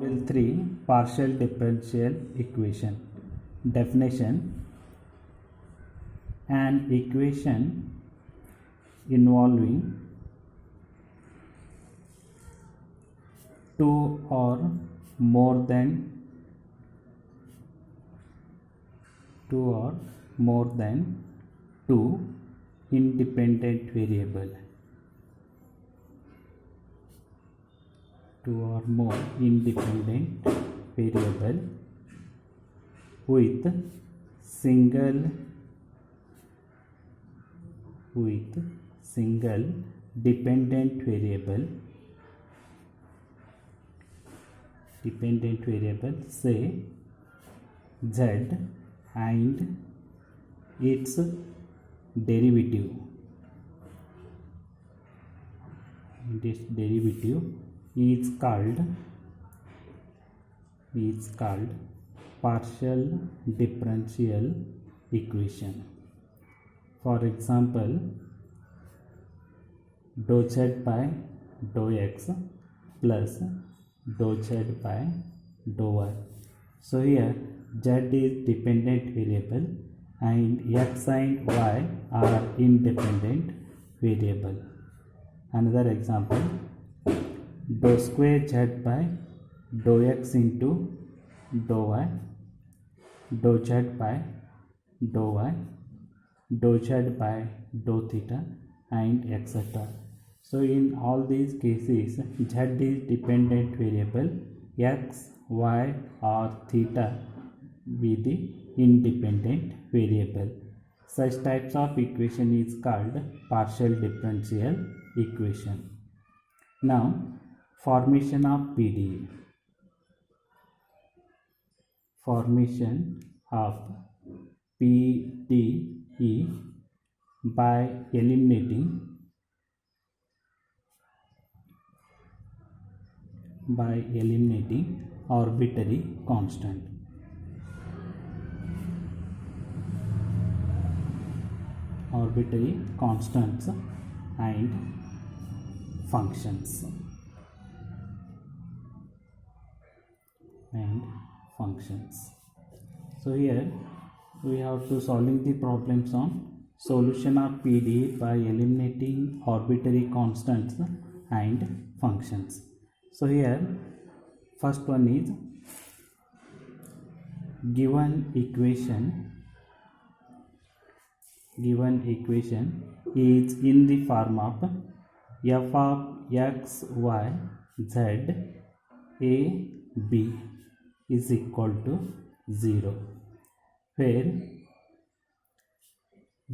Model 3 partial differential equation. Definition: an equation involving two or more than two independent variable. Two or more independent variable with single dependent variable say z and its derivative. This derivative is called partial differential equation. For example, dou z by dou x plus dou z by dou y. So here z is dependent variable and x and y are independent variable. Another example, dou square z by dou x into dou y, dou z by dou y, dou z by dou theta, and etc. So in all these cases z is dependent variable, x, y or theta be the independent variable. Such types of equation is called partial differential equation. Now formation of PDE. Formation of PDE by eliminating arbitrary constant. Arbitrary constants and functions. So here we have to solving the problems on solution of PDE by eliminating arbitrary constants and functions. So here first one is given equation is in the form of f of x, y, z, a, b is equal to 0, where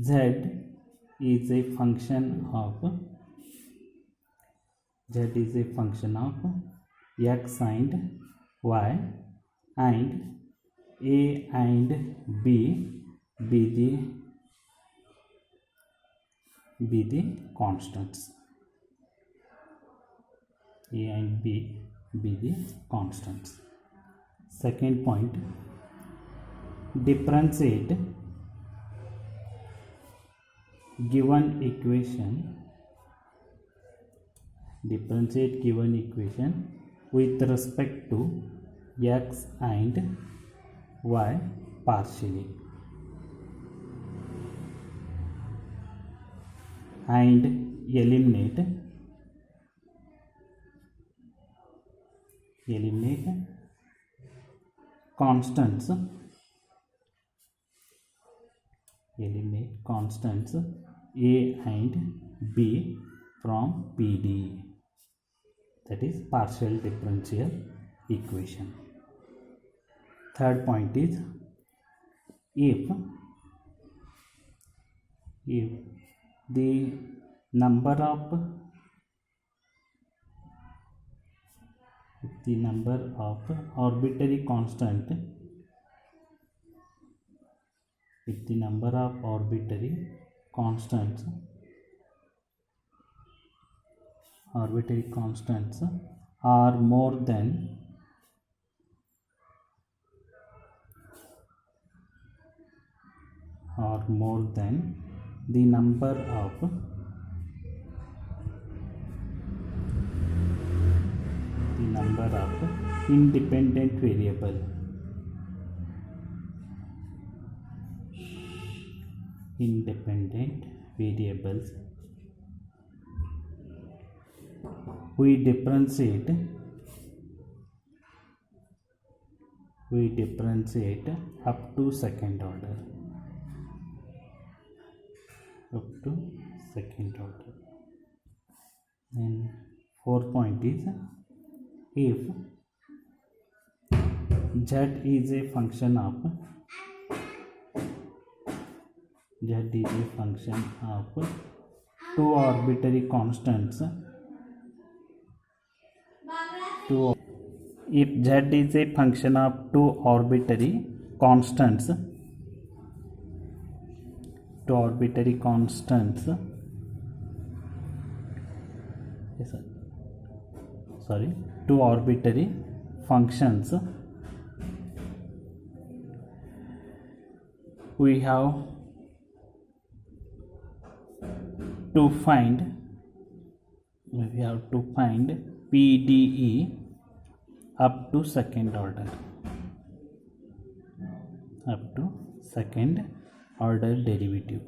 z is a function of x and y, and a and b be the constants. A and b be the constants. Second point, differentiate given equation with respect to x and y partially, and eliminate constants a and b from PDE, that is partial differential equation. Third point is if the number of arbitrary constants are more than the number of independent variable. Independent variables. We differentiate up to second order. Then fourth point is, if z is a function of two arbitrary constants. If z is a function of two arbitrary constants, two arbitrary functions, we have to find PDE up to second order. Derivative.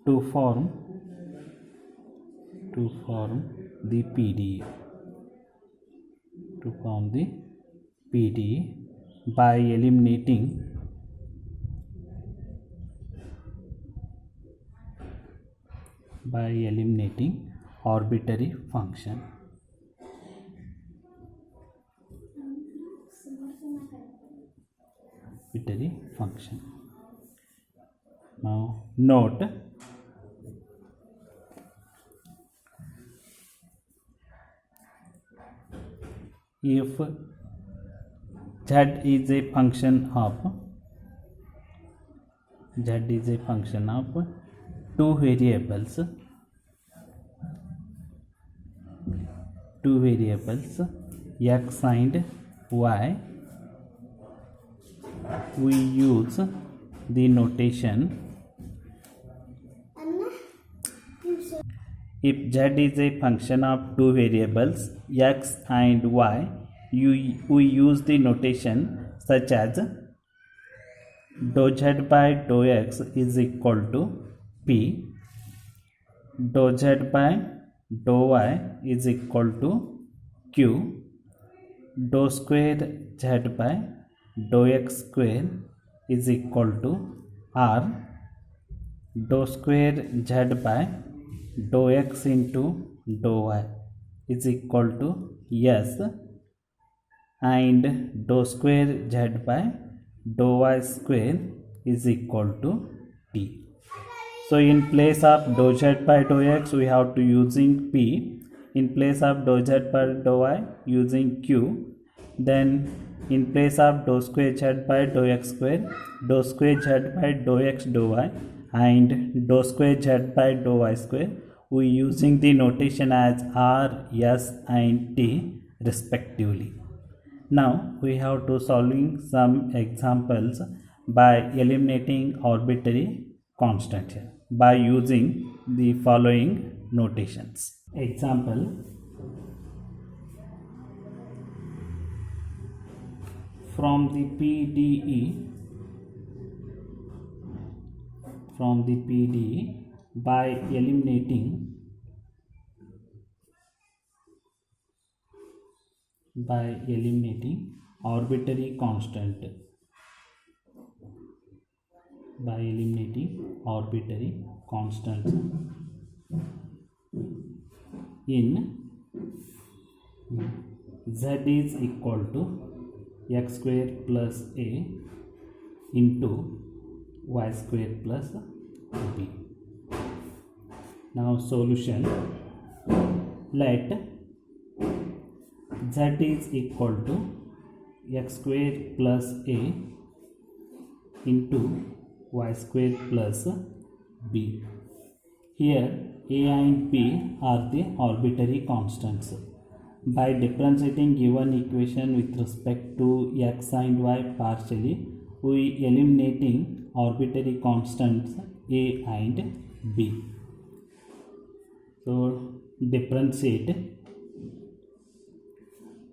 To form the PDE. By eliminating arbitrary function. Now note, if z is a function of two variables x and y, we use the notation, if z is a function of two variables x and y, we use the notation such as dou z by dou x is equal to p, dou z by dou y is equal to q, dou square z by dou x square is equal to r, dou square z by dou x into dou y is equal to s, and dou square z by dou y square is equal to t. So in place of dou z by dou x, we have to using p. In place of dou z by dou y, using q. Then in place of dou square z by dou x square, dou square z by dou x dou y, and dou square z by dou y square, we using the notation as r, s and t respectively. Now we have to solving some examples by eliminating arbitrary constant here by using the following notations. Example, from the PDE by eliminating arbitrary constant, in z is equal to x square plus a into y square plus b. Now solution, let z is equal to x square plus a into y square plus b. Here a and b are the arbitrary constants. By differentiating given equation with respect to x and y partially, we eliminating arbitrary constants a and b. So differentiate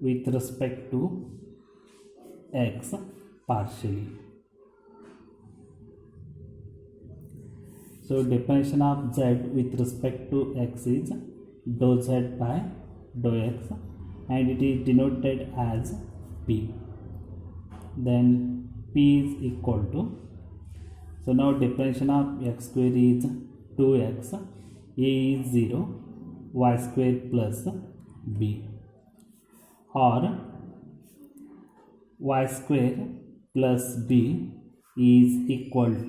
with respect to x partially. So definition of z with respect to x is dou z by dou x, and it is denoted as p. Then p is equal to, so now definition of x square is 2x, a is 0, y square plus b, or y square plus b is equal to